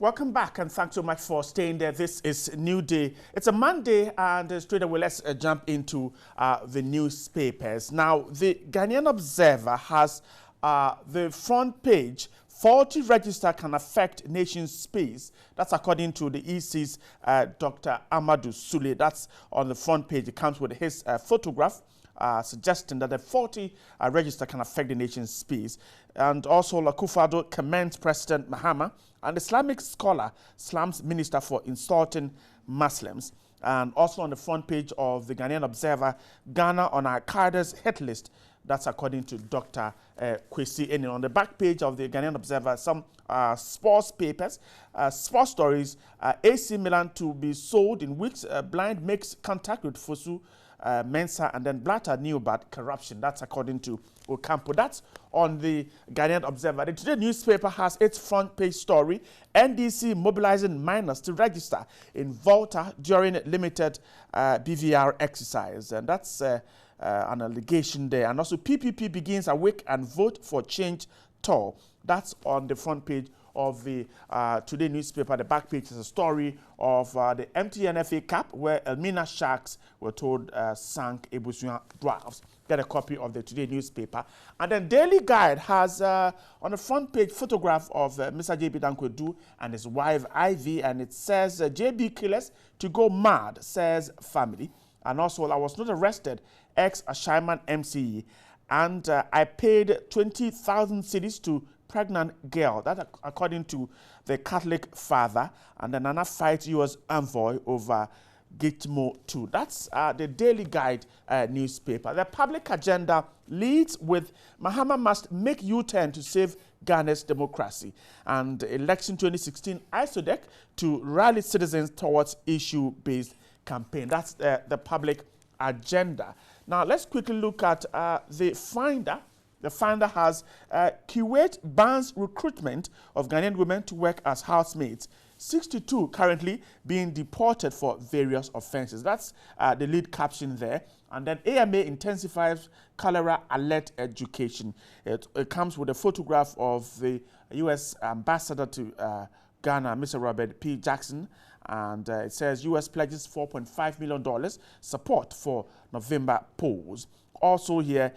Welcome back, and thanks so much for staying there. This is New Day. It's a Monday, and straight away, let's jump into the newspapers. Now, the Ghanaian Observer has the front page, faulty register can affect nation space. That's according to the EC's Dr. Amadou Sule. That's on the front page. It comes with his photograph. Suggesting that the faulty register can affect the nation's space. And also, Akufo-Addo commends President Mahama, an Islamic scholar slams minister for insulting Muslims. And also on the front page of the Ghanaian Observer, Ghana on Al-Qaeda's hit list. That's according to Dr. Kwesi Eni. On the back page of the Ghanaian Observer, some sports papers, sports stories. AC Milan to be sold in weeks. Blind makes contact with Fosu Mensah, and then Blatter knew about corruption. That's according to Ocampo. That's on the Ghanaian Observer. The Today newspaper has its front page story. NDC mobilizing minors to register in Volta during limited BVR exercise. And that's an allegation there. And also PPP begins awake and vote for change tour. That's on the front page of the Today newspaper. The back page is a story of the MTN FA Cup, where Elmina Sharks were told sank Ebusua Dwarfs. Get a copy of the Today newspaper. And then Daily Guide has on the front page photograph of Mr. J.B. Dankwedu and his wife Ivy, and it says J.B. killers to go mad, says family. And also, I was not arrested, ex-Ashaiman MCE, and I paid 20,000 cedis to pregnant girl. That according to the Catholic father. And then Nana fights U.S. envoy over Gitmo 2. That's the Daily Guide newspaper. The Public Agenda leads with Mahama must make U-turn to save Ghana's democracy. And election 2016 ISODEC to rally citizens towards issue-based campaign. That's the Public Agenda. Now, let's quickly look at the Finder. The Finder has Kuwait bans recruitment of Ghanaian women to work as housemaids. 62 currently being deported for various offenses. That's the lead caption there. And then AMA intensifies cholera alert education. It comes with a photograph of the U.S. ambassador to Ghana, Mr. Robert P. Jackson. And it says U.S. pledges $4.5 million support for November polls. Also here,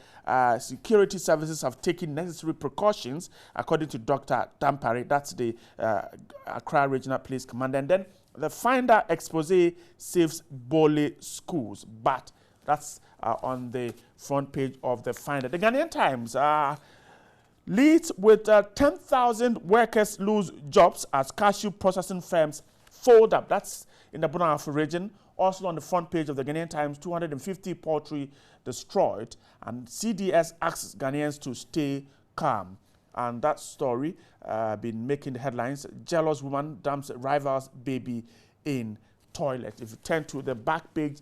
security services have taken necessary precautions, according to Dr. Dampare. That's the Accra Regional Police Commander. And then the Finder expose saves Bole schools. But that's on the front page of the Finder. The Ghanaian Times leads with 10,000 workers lose jobs as cashew processing firms fold up. That's in the Bonafo region. Also on the front page of the Ghanaian Times, 250 poultry destroyed, and CDS asks Ghanaians to stay calm. And that story been making the headlines. Jealous woman dumps rival's baby in toilet. If you turn to the back page,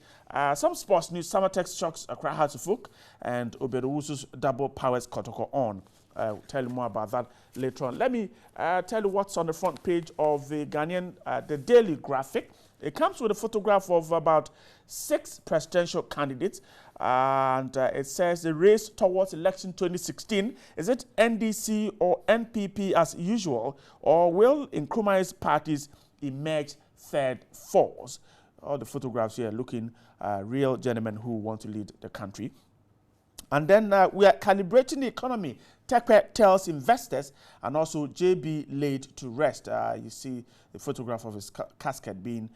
some sports news. Summertex shocks Accra Hearts of Folk, and Oberowusu's double powers Kotoko on. Tell you more about that later on. Let me tell you what's on the front page of the Ghanaian, the Daily Graphic. It comes with a photograph of about 6 presidential candidates, and it says the race towards election 2016. Is it NDC or NPP as usual, or will Nkrumah's parties emerge third force? All the photographs here looking real gentlemen who want to lead the country. And then we are calibrating the economy. Tekwe tells investors, and also JB laid to rest. You see the photograph of his casket being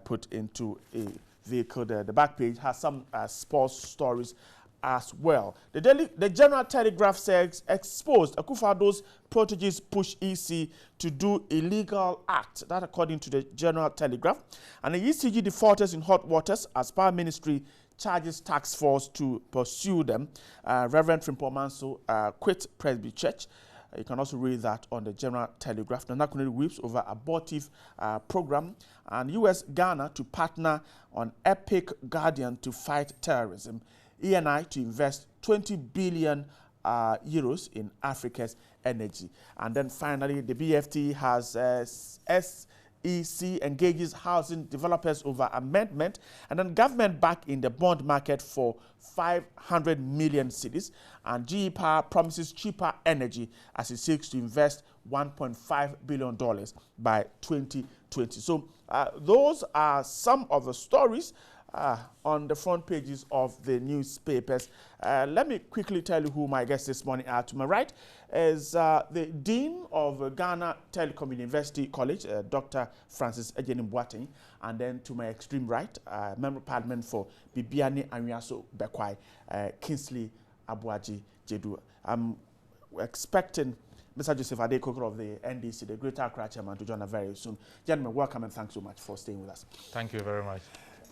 put into a vehicle there. The back page has some sports stories as well. The General Telegraph says exposed Akufo-Addo's proteges push EC to do illegal act. That according to the General Telegraph. And the ECG defaulters in hot waters as Power Ministry charges task force to pursue them. Reverend Frimpong Manso quit Presby Church. You can also read that on the General Telegraph. The Nakuneri weeps over abortive program, and U.S. Ghana to partner on Epic Guardian to fight terrorism. ENI to invest 20 billion euros in Africa's energy. And then finally, the BFT has SEC engages housing developers over amendment, and then government back in the bond market for 500 million cedis, and GE Power promises cheaper energy as it seeks to invest $1.5 billion by 2020. So those are some of the stories on the front pages of the newspapers. Let me quickly tell you who my guests this morning are. To my right is the Dean of Ghana Telecom University College, Dr. Francis Ejenim Boateng, and then to my extreme right, Member of Parliament for Bibiani Anwiaso Bekwai, Kingsley Abuaji Jedu. I'm expecting Mr. Joseph Adekoko of the NDC, the Greater Accra Chairman, to join us very soon. Gentlemen, welcome and thanks so much for staying with us. Thank you very much.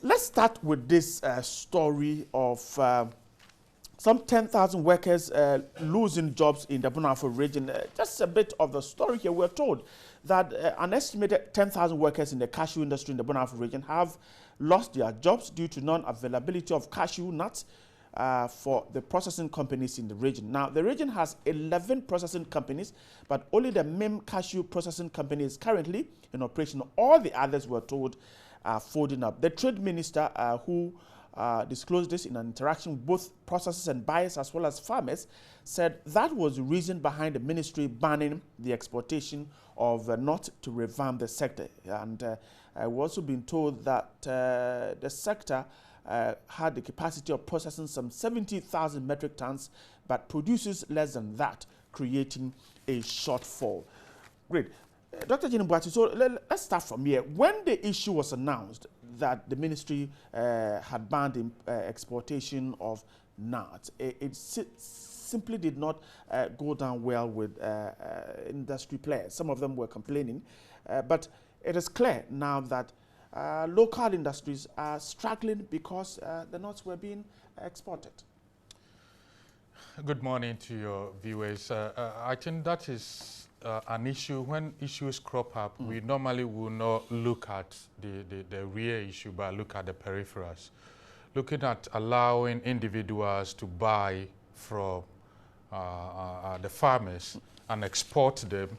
Let's start with this story of some 10,000 workers losing jobs in the Bonafo region. Just a bit of the story here. We're told that an estimated 10,000 workers in the cashew industry in the Bonafo region have lost their jobs due to non-availability of cashew nuts for the processing companies in the region. Now, the region has 11 processing companies, but only the MIM cashew processing company is currently in operation. All the others were told folding up. The trade minister who disclosed this in an interaction with both processors and buyers as well as farmers said that was the reason behind the ministry banning the exportation of nut to revamp the sector. And we've also been told that the sector had the capacity of processing some 70,000 metric tons, but produces less than that, creating a shortfall. Great. Dr. Ejenim Boateng, so let's start from here. When the issue was announced that the ministry had banned exportation of nuts, it simply did not go down well with industry players. Some of them were complaining, but it is clear now that local industries are struggling because the nuts were being exported. Good morning to your viewers. I think that is an issue. When issues crop up, we normally will not look at the real issue, but look at the peripherals. Looking at allowing individuals to buy from the farmers and export them,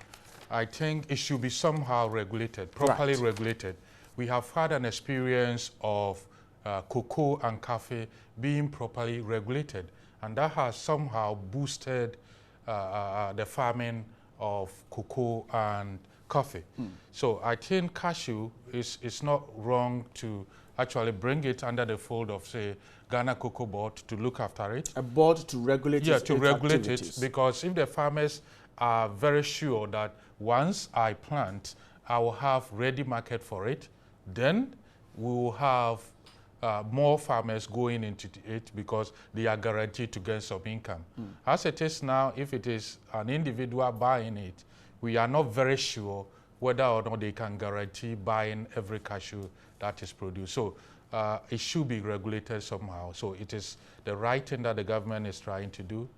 I think it should be somehow regulated, properly regulated. We have had an experience of cocoa and coffee being properly regulated, and that has somehow boosted the farming of cocoa and coffee. So I think cashew is not wrong to actually bring it under the fold of, say, Ghana Cocoa Board to look after it. A board to regulate its to regulate it, because if the farmers are very sure that once I plant, I will have ready market for it, then we will have more farmers going into it because they are guaranteed to get some income. As it is now, if it is an individual buying it, we are not very sure whether or not they can guarantee buying every cashew that is produced. So it should be regulated somehow. So it is the right thing that the government is trying to do,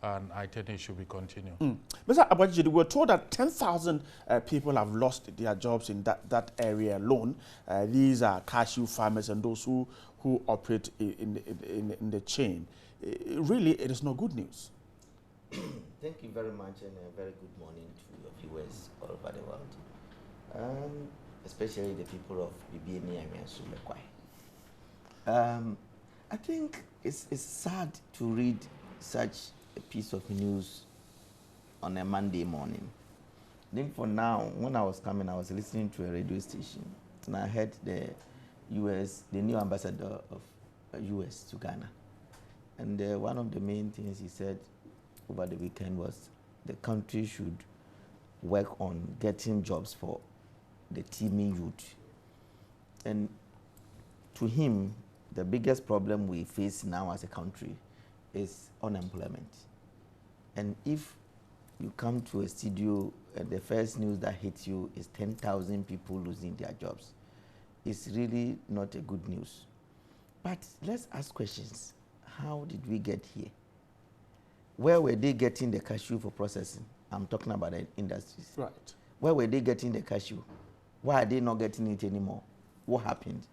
and I think it should be continued. Mr. Abuaji, we were told that 10,000 people have lost their jobs in that area alone. These are cashew farmers and those who operate in the chain. Really, it is no good news. Thank you very much, and a very good morning to your viewers all over the world, especially the people of Bibiani Anwiaso Bekwai. I think it's sad to read such a piece of news on a Monday morning. I think for now, when I was coming, I was listening to a radio station, and I heard the new ambassador of US to Ghana. And one of the main things he said over the weekend was the country should work on getting jobs for the teeming youth. And to him, the biggest problem we face now as a country is unemployment. And if you come to a studio and the first news that hits you is 10,000 people losing their jobs, it's really not a good news. But let's ask questions. How did we get here? Where were they getting the cashew for processing? I'm talking about the industries. Right. Where were they getting the cashew? Why are they not getting it anymore? What happened?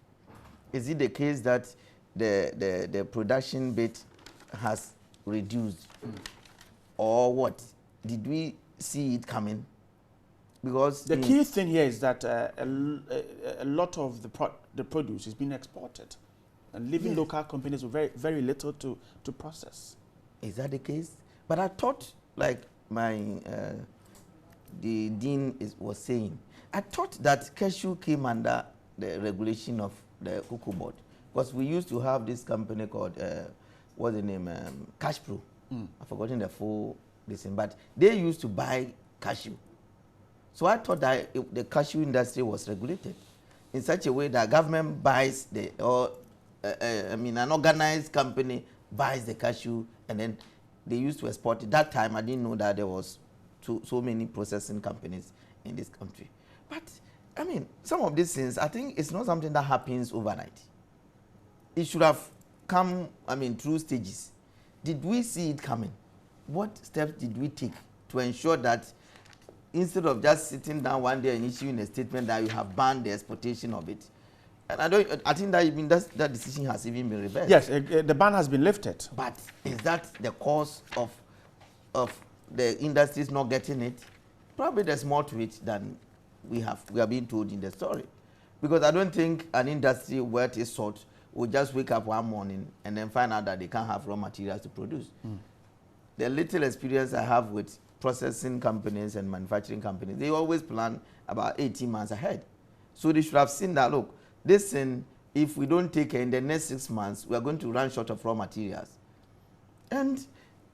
Is it the case that the production bit has reduced? Or what? Did we see it coming? Because the key thing here is that a lot of the produce is being exported, and leaving local companies with very, very little to process. Is that the case? But I thought, like my the dean was saying, I thought that cashew came under the regulation of the cocoa board, because we used to have this company called what's the name, Cashew. I've forgotten the full listen, but they used to buy cashew. So I thought that the cashew industry was regulated in such a way that government buys the, or an organized company buys the cashew, and then they used to export it. That time I didn't know that there was so many processing companies in this country. But I mean, some of these things, I think it's not something that happens overnight. It should have come, through stages. Did we see it coming? What steps did we take to ensure that instead of just sitting down one day and issuing a statement that you have banned the exportation of it? And I think that even that decision has even been reversed. Yes, the ban has been lifted. But is that the cause of the industries not getting it? Probably there's more to it than we are being told in the story. Because I don't think an industry worth its salt will just wake up one morning and then find out that they can't have raw materials to produce. The little experience I have with processing companies and manufacturing companies, they always plan about 18 months ahead. So they should have seen that, look, this thing, if we don't take it in the next 6 months, we are going to run short of raw materials. And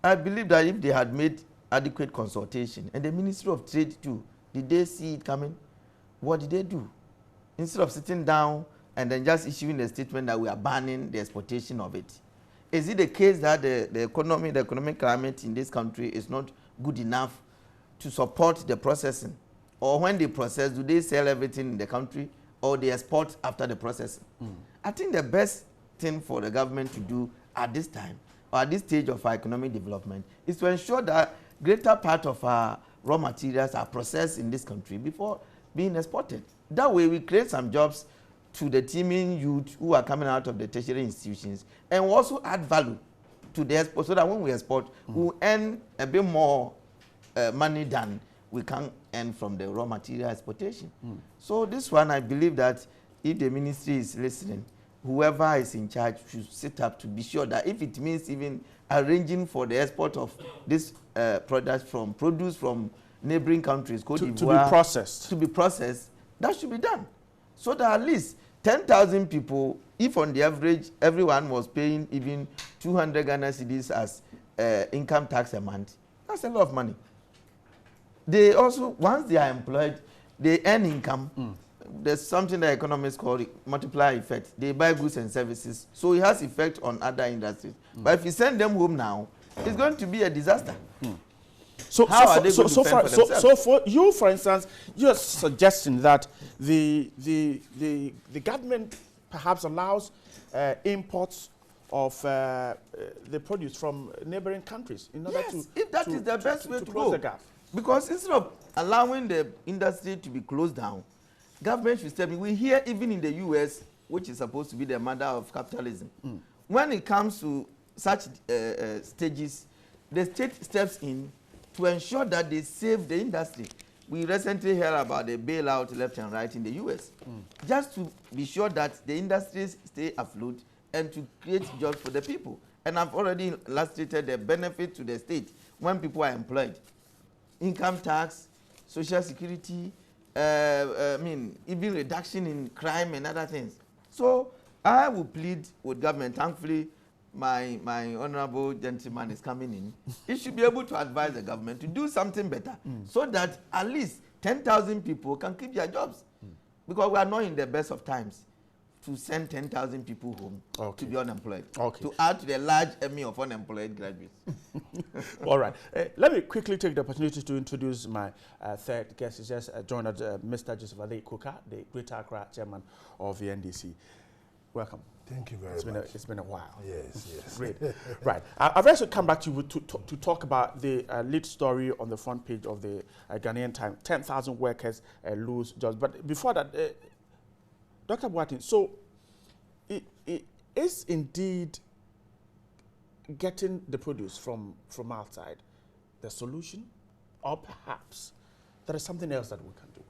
I believe that if they had made adequate consultation, and the Ministry of Trade too, did they see it coming? What did they do? Instead of sitting down and then just issuing a statement that we are banning the exportation of it. Is it the case that the economic climate in this country is not good enough to support the processing? Or when they process, do they sell everything in the country, or they export after the processing? I think the best thing for the government to do at this time, or at this stage of our economic development, is to ensure that greater part of our raw materials are processed in this country before being exported. That way we create some jobs to the teeming youth who are coming out of the tertiary institutions, and we also add value to the export, so that when we export, we earn a bit more money than we can earn from the raw material exportation. So this one, I believe that if the ministry is listening, whoever is in charge should sit up to be sure that if it means even arranging for the export of this produce from neighboring countries, Cote d'Ivoire, to be processed, that should be done. So that at least 10,000 people, if on the average everyone was paying even 200 Ghana cedis as income tax a month, that's a lot of money. They also, once they are employed, they earn income. There's something that economists call multiplier effect. They buy goods and services, so it has effect on other industries. But if you send them home now, it's going to be a disaster. So for you, for instance, you're suggesting that the government perhaps allows imports of the produce from neighboring countries in order to, if that is the best way to close go. the gap. Because instead of allowing the industry to be closed down, government should step in. We hear even in the US, which is supposed to be the mother of capitalism, when it comes to such stages, the state steps in to ensure that they save the industry. We recently heard about the bailout left and right in the US, just to be sure that the industries stay afloat and to create jobs for the people. And I've already illustrated the benefit to the state when people are employed. Income tax, social security, even reduction in crime and other things. So I will plead with government. Thankfully, my honorable gentleman is coming in. He should be able to advise the government to do something better, so that at least 10,000 people can keep their jobs. Because we are not in the best of times to send 10,000 people home to be unemployed, to add to the large army of unemployed graduates. All right. Let me quickly take the opportunity to introduce my third guest. He's just joined us, Mr. Joseph Adekuka, the Greater Accra chairman of the NDC. Welcome. Thank you very much. It's been a while. Yes. Great. Right. I've also come back to you to talk about the lead story on the front page of the Ghanaian Times. 10,000 workers lose jobs. But before that, Dr. Boateng, so it is indeed getting the produce from outside the solution, or perhaps there is something else that we can do?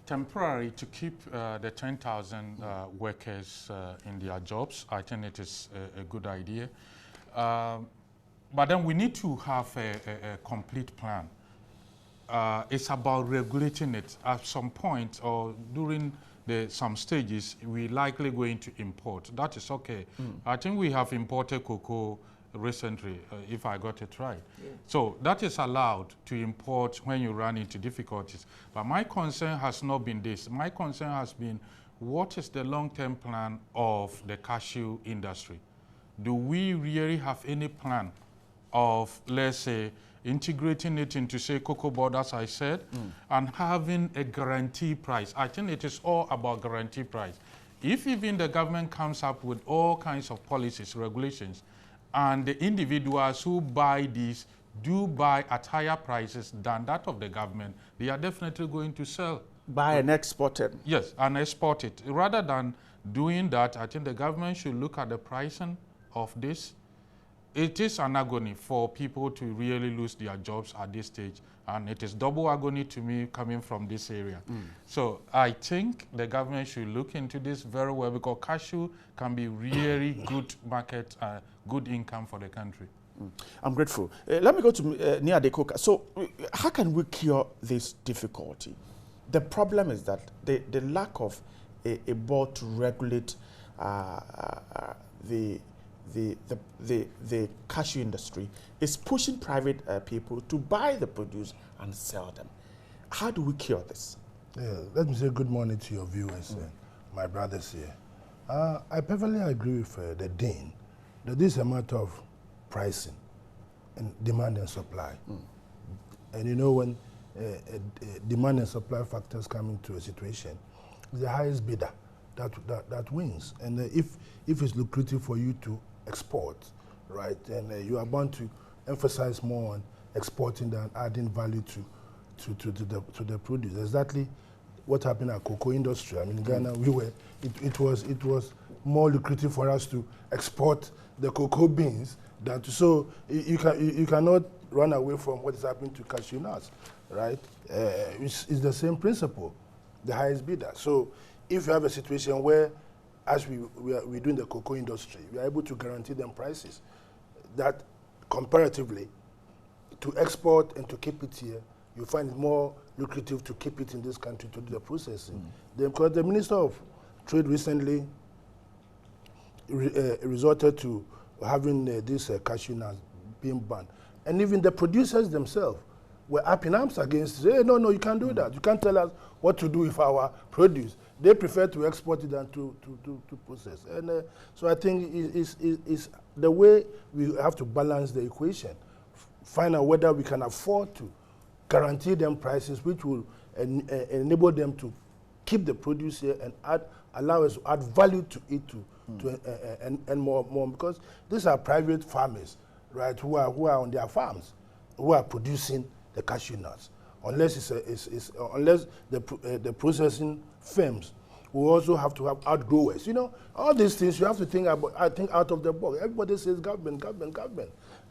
Temporary to keep the 10,000 workers in their jobs, I think it is a good idea. But then we need to have a complete plan. it's about regulating it. At some point or during some stages, we're likely going to import. That is okay. I think we have imported cocoa recently, if I got it right. Yeah. So that is allowed to import when you run into difficulties. But my concern has not been this. My concern has been, what is the long-term plan of the cashew industry? Do we really have any plan of, let's say, integrating it into, say, cocoa board, as I said, and having a guarantee price? I think it is all about guarantee price. If even the government comes up with all kinds of policies, regulations, and the individuals who buy these do buy at higher prices than that of the government, they are definitely going to sell. Buy and export it. Yes, and export it. Rather than doing that, I think the government should look at the pricing of this. It is an agony for people to really lose their jobs at this stage, and it is double agony to me coming from this area. So I think the government should look into this very well, because cashew can be really good market, good income for the country. I'm grateful. Let me go to NewDay. So how can we cure this difficulty? The problem is that the lack of a board to regulate the cashew industry is pushing private people to buy the produce and sell them. How do we cure this? Yeah, let me say good morning to your viewers, my brothers here. I perfectly agree with the Dean that this is a matter of pricing and demand and supply. And you know, when demand and supply factors come into a situation, the highest bidder that wins. And if it's lucrative for you to export, right, and you are bound to emphasize more on exporting than adding value to the produce. Exactly what happened at cocoa industry. I mean, in Ghana, it was more lucrative for us to export the cocoa beans than to. So you cannot run away from what is happening to cashew nuts, right? It's the same principle, the highest bidder. So if you have a situation where, as we're doing the cocoa industry, we are able to guarantee them prices that comparatively to export and to keep it here, you find it more lucrative to keep it in this country to do the processing. Because the Minister of Trade recently resorted to having this cashew nuts being banned. And even the producers themselves were up in arms against it. Hey, no, you can't do that. You can't tell us what to do with our produce. They prefer to export it than to process. And so I think it's the way we have to balance the equation, find out whether we can afford to guarantee them prices which will enable them to keep the produce here and allow us to add value to it and more, because these are private farmers, right, who are on their farms, who are producing the cashew nuts. Unless unless the processing firms will also have to have outgrowers. You know, all these things you have to think about. I think out of the box. Everybody says government.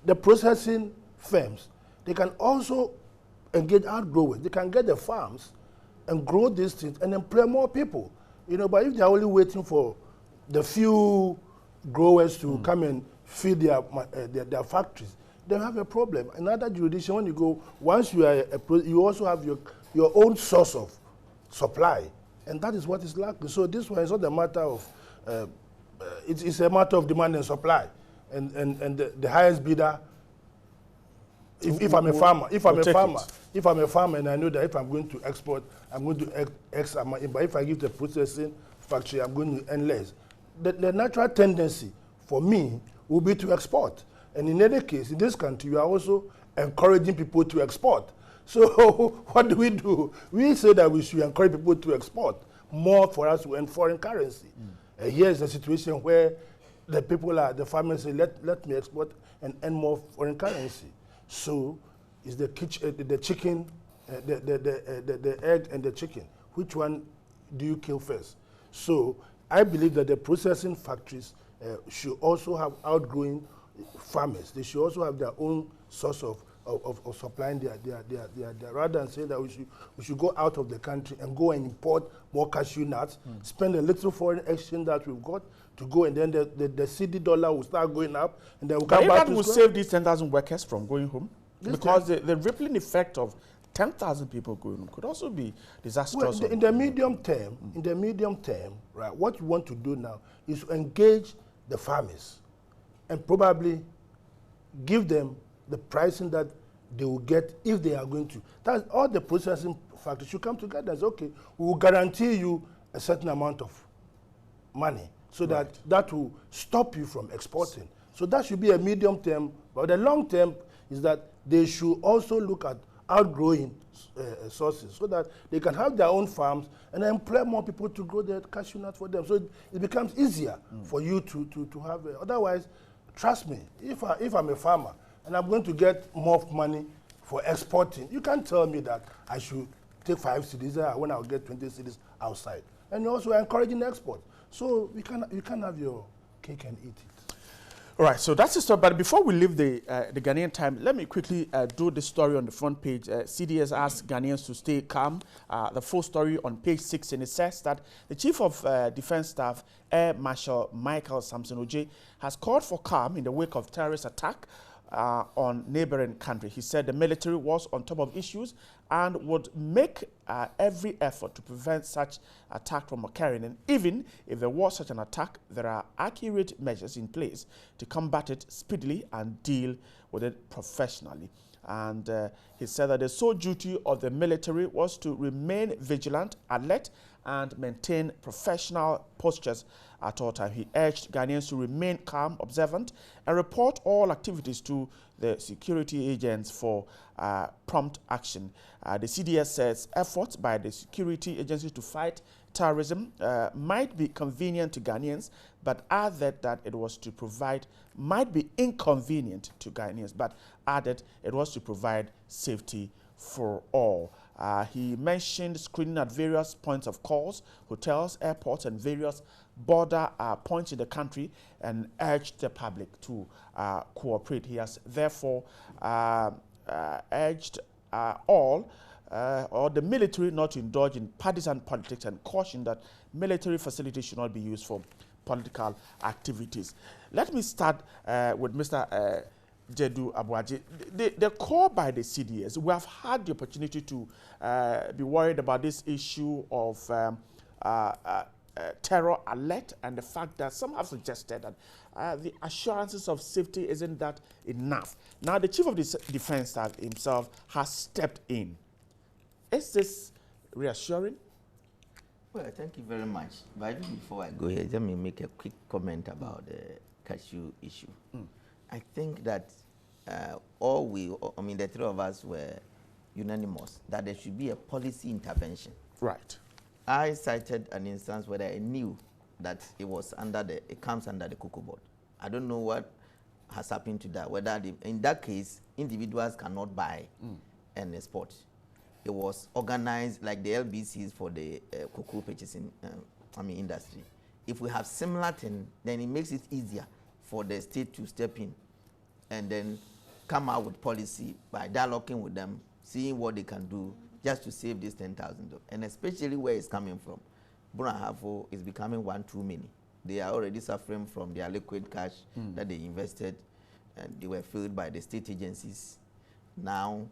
The processing firms, they can also engage outgrowers. They can get the farms and grow these things and employ more people. You know, but if they're only waiting for the few growers to come and feed their factories, they have a problem. Another jurisdiction, when you go, once you are you also have your own source of supply, and that is what is lacking. So this one is not a matter of it's a matter of demand and supply, and the highest bidder. If I'm a farmer, if I'm a farmer, and I know that if I'm going to export, I'm going to X amount. But if I give the processing factory, I'm going to earn less. The natural tendency for me will be to export. And in any case, in this country, we are also encouraging people to export. So what do? We say that we should encourage people to export more for us to earn foreign currency. Here is a situation where the farmers say, let me export and earn more foreign currency. So is the chicken, the egg and the chicken. Which one do you kill first? So I believe that the processing factories should also have outgrowing farmers. They should also have their own source of supplying their rather than saying that we should go out of the country and go and import more cashew nuts, spend a little foreign exchange that we've got to go, and then the CD dollar will start going up, and then we'll come back to that will save these 10,000 workers from going home, because the rippling effect of 10,000 people going could also be disastrous. Well, in the medium term, right, what you want to do now is to engage the farmers and probably give them the pricing that they will get if they are going to. That's all the processing factories should come together. It's okay. We will guarantee you a certain amount of money so that will stop you from exporting. So that should be a medium term. But the long term is that they should also look at outgrowing sources so that they can have their own farms and employ more people to grow their cashew nuts for them. So it becomes easier for you to have otherwise, trust me, if I'm a farmer and I'm going to get more money for exporting, you can't tell me that I should take 5 cedis there when I'll get 20 cedis outside. And also encouraging export. So you can have your cake and eat it. All right, so that's the story. But before we leave the Ghanaian time, let me quickly do the story on the front page. CDS asked Ghanaians to stay calm. The full story on page 6, and it says that the Chief of Defense Staff, Air Marshal Michael Samson Oje, has called for calm in the wake of terrorist attack on neighboring country. He said the military was on top of issues and would make every effort to prevent such attack from occurring. And even if there was such an attack, there are accurate measures in place to combat it speedily and deal with it professionally. And he said that the sole duty of the military was to remain vigilant, alert, and maintain professional postures at all times. He urged Ghanaians to remain calm, observant, and report all activities to the security agents for prompt action. The CDS says efforts by the security agencies to fight terrorism might be convenient to Ghanaians, but added that it was to provide, might be inconvenient to Ghanaians, but added it was to provide safety for all. He mentioned screening at various points of calls, hotels, airports, and various border points in the country, and urged the public to cooperate. He has therefore urged all or the military not to indulge in partisan politics and cautioned that military facilities should not be used for political activities. Let me start with Mr. Jedu Abuaji. The call by the CDS, we have had the opportunity to be worried about this issue of terror alert and the fact that some have suggested that the assurances of safety isn't that enough. Now, the Chief of the Defense Staff himself has stepped in. Is this reassuring? Well, thank you very much. But before I go here, let me make a quick comment about the cashew issue. I think that the three of us were unanimous that there should be a policy intervention. Right. I cited an instance where I knew that it comes under the Cocoa Board. I don't know what has happened to that, whether in that case, individuals cannot buy and export. It was organized like the LBCs for the cocoa purchasing industry. If we have similar thing, then it makes it easier for the state to step in and then come out with policy by dialoguing with them, seeing what they can do just to save this 10,000. And especially where it's coming from. Brunahafo is becoming one too many. They are already suffering from their liquid cash that they invested, and they were filled by the state agencies. Now,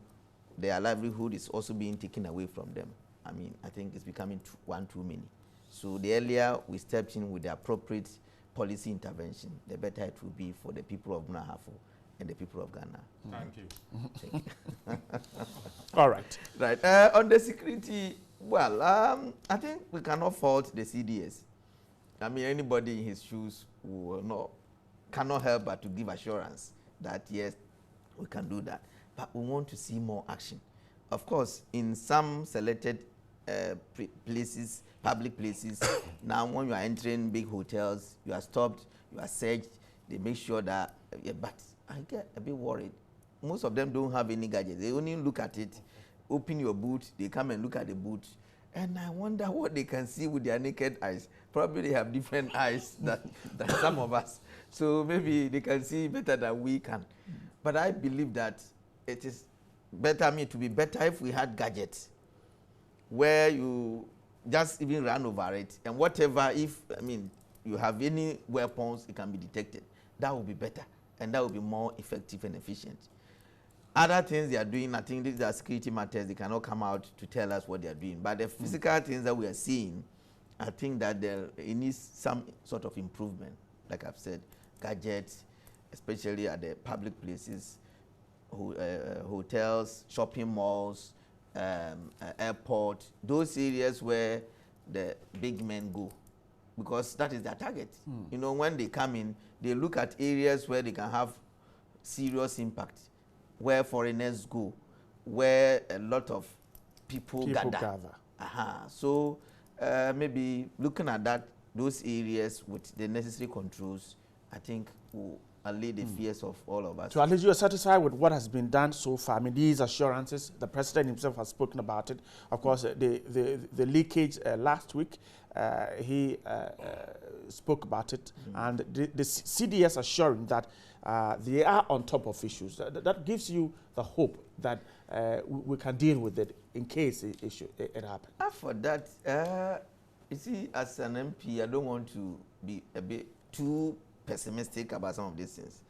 their livelihood is also being taken away from them. I think it's becoming one too many. So the earlier we stepped in with the appropriate policy intervention, the better it will be for the people of Brunahafo and the people of Ghana. Thank you. Thank you. All right. Right. On the security, well, I think we cannot fault the CDS. Anybody in his shoes cannot help but to give assurance that yes, we can do that. But we want to see more action. Of course, in some selected places, public places, now when you are entering big hotels, you are stopped, you are searched, they make sure that, but I get a bit worried. Most of them don't have any gadgets. They only look at it, open your boot, they come and look at the boot, and I wonder what they can see with their naked eyes. Probably they have different eyes than some of us. So maybe they can see better than we can. But I believe that it is better, to be better if we had gadgets where you just even run over it, and whatever, if you have any weapons, it can be detected. That would be better, and that would be more effective and efficient. Other things they are doing, I think these are security matters. They cannot come out to tell us what they are doing. But the physical things that we are seeing, I think that it needs some sort of improvement. Like I've said, gadgets, especially at the public places, hotels, shopping malls, airport, those areas where the big men go, because that is their target. You know, when they come in, they look at areas where they can have serious impact, where foreigners go, where a lot of people gather. So maybe looking at those areas with the necessary controls, I think will allay the fears of all of us. So at least you are satisfied with what has been done so far. I mean, these assurances, the president himself has spoken about it. Of course, the leakage last week, he spoke about it, and the CDS assuring that they are on top of issues. That gives you the hope that we can deal with it in case it happens. For that, you see, as an MP, I don't want to be a bit too pessimistic about some of these things,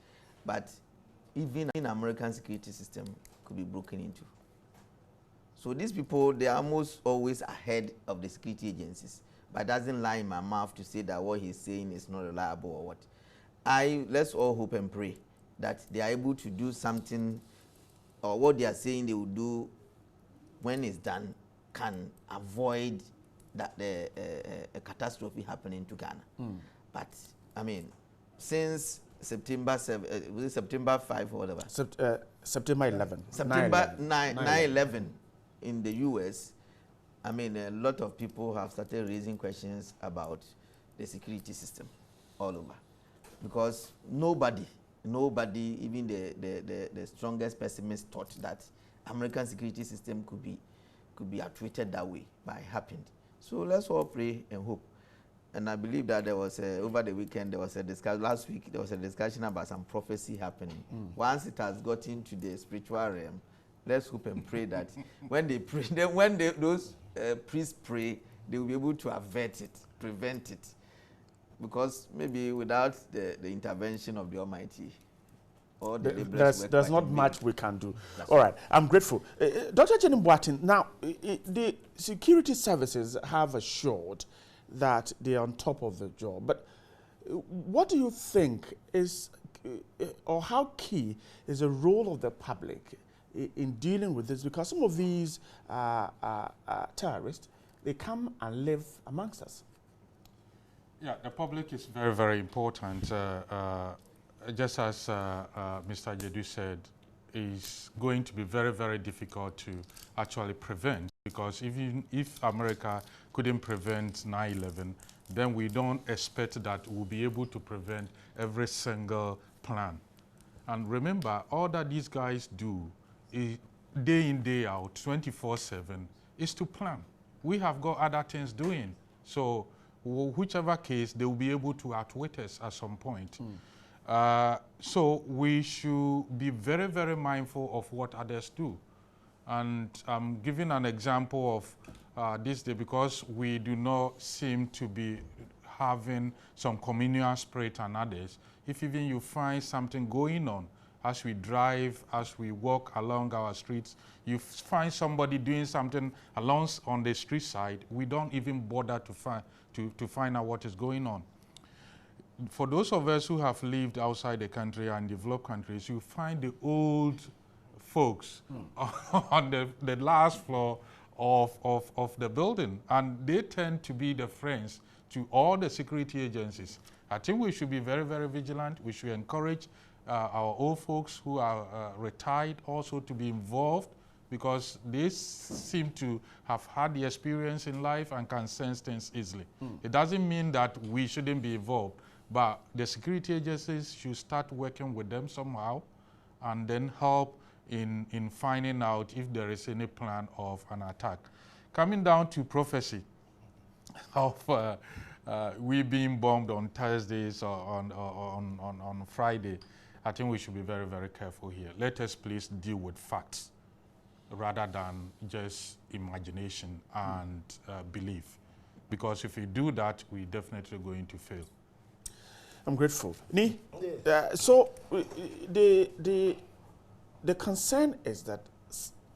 but even in American security system could be broken into. So these people, they are almost always ahead of the security agencies, but it doesn't lie in my mouth to say that what he's saying is not reliable or what. Let's all hope and pray that they are able to do something, or what they are saying they will do when it's done can avoid that a catastrophe happening to Ghana. But I mean, since September 7, was it September 5 or whatever? September 11. September 9/11 in the US, I mean, a lot of people have started raising questions about the security system all over. Because nobody, even the strongest pessimists thought that American security system could be actuated that way, but it happened. So let's all pray and hope. And I believe that there was over the weekend, there was a discussion, last week, there was a discussion about some prophecy happening. Once it has gotten to the spiritual realm, let's hope and pray that when they pray, those priests pray, they will be able to avert it, prevent it. Because maybe without the intervention of the Almighty, or there's not much we can do. All right, I'm grateful. Dr. Jenny Boatin, now, the security services have assured that they are on top of the job. But what do you think is, or how key is the role of the public in dealing with this? Because some of these terrorists, they come and live amongst us. Yeah, the public is very, very important. Just as Mr. Jedu said, it's going to be very, very difficult to actually prevent, because even if America couldn't prevent 9/11, then we don't expect that we'll be able to prevent every single plan. And remember, all that these guys do is day in, day out, 24/7, is to plan. We have got other things doing. So whichever case, they will be able to outwit us at some point. So we should be very, very mindful of what others do. And I'm giving an example of this day, because we do not seem to be having some communal spirit and others. If even you find something going on as we drive, as we walk along our streets, you find somebody doing something on the street side, we don't even bother to find out what is going on. For those of us who have lived outside the country and developed countries, you find the old folks on the last floor of the building, and they tend to be the friends to all the security agencies. I think we should be very, very vigilant. We should encourage our old folks who are retired also to be involved, because they seem to have had the experience in life and can sense things easily. It doesn't mean that we shouldn't be involved, but the security agencies should start working with them somehow and then help in finding out if there is any plan of an attack. Coming down to prophecy of we being bombed on Thursdays or on Friday, I think we should be very, very careful here. Let us please deal with facts rather than just imagination and belief. Because if we do that, we're definitely going to fail. I'm grateful. So the the concern is that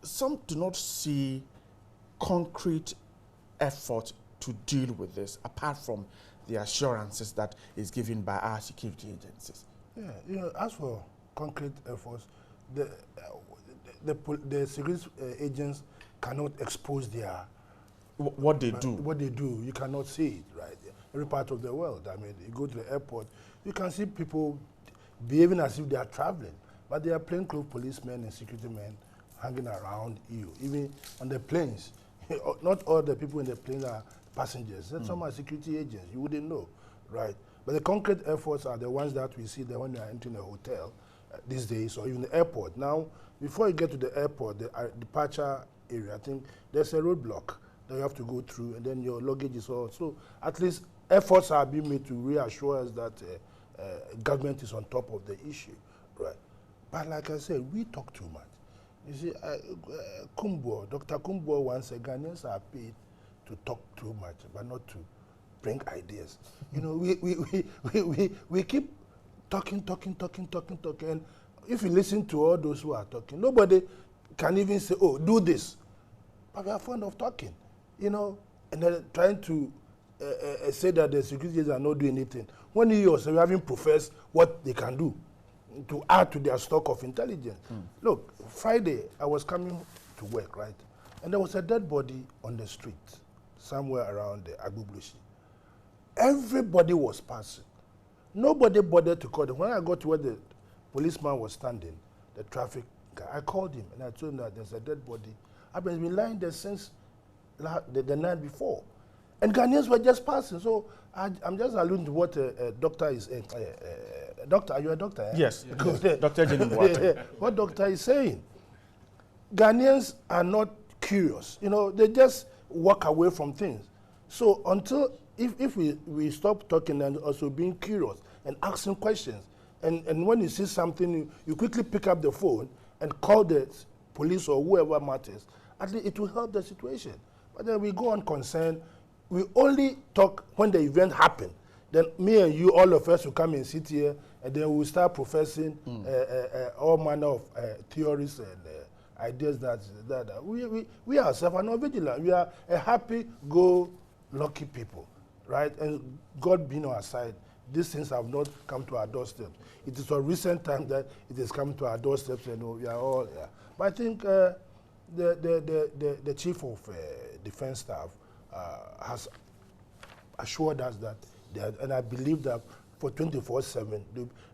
some do not see concrete effort to deal with this, apart from the assurances that is given by our security agencies. Yeah, you know, as for concrete efforts, the security agents cannot expose their what they do. What they do, you cannot see it, right? Every part of the world. I mean, you go to the airport, you can see people behaving as if they are traveling, but they are plainclothes policemen and security men hanging around you, even on the planes. Not all the people in the planes are passengers. Some are security agents. You wouldn't know, right? But the concrete efforts are the ones that we see that when you are entering a hotel these days, or even the airport. Now, before you get to the airport, the departure area, I think there's a roadblock that you have to go through, and then your luggage is all. So at least efforts are being made to reassure us that government is on top of the issue, right? But like I said, we talk too much. You see, Dr. Kumbo once said, Ghanaians are paid to talk too much, but not to bring ideas. You know, we keep talking. And if you listen to all those who are talking, nobody can even say, oh, do this. But we are fond of talking, you know, and then trying to say that the security agents are not doing anything. When you yourself haven't professed what they can do to add to their stock of intelligence. Look, Friday, I was coming to work, right? And there was a dead body on the street, somewhere around the Agbublushi. Everybody was passing. Nobody bothered to call them. When I got to where the policeman was standing, the traffic guy, I called him and I told him that there's a dead body. I've been lying there since the night before. And Ghanaians were just passing. So I'm just alluding to what a doctor is. Doctor, are you a doctor? Eh? Yes, Dr. Jenny. What doctor is saying? Ghanaians are not curious. You know, they just walk away from things. So until, if we stop talking and also being curious and asking questions, and when you see something, you quickly pick up the phone and call the police or whoever matters, at least it will help the situation. But then we go on concerned. We only talk when the event happens. Then me and you, all of us will come and sit here, and then we'll start professing all manner of theories and ideas that we ourselves are not vigilant. We are a happy-go-lucky people, right? And God being on our side, these things have not come to our doorstep. It is a recent time that it has come to our doorsteps, and we are all. Yeah. But I think the chief of defense staff has assured us that, and I believe that for 24/7,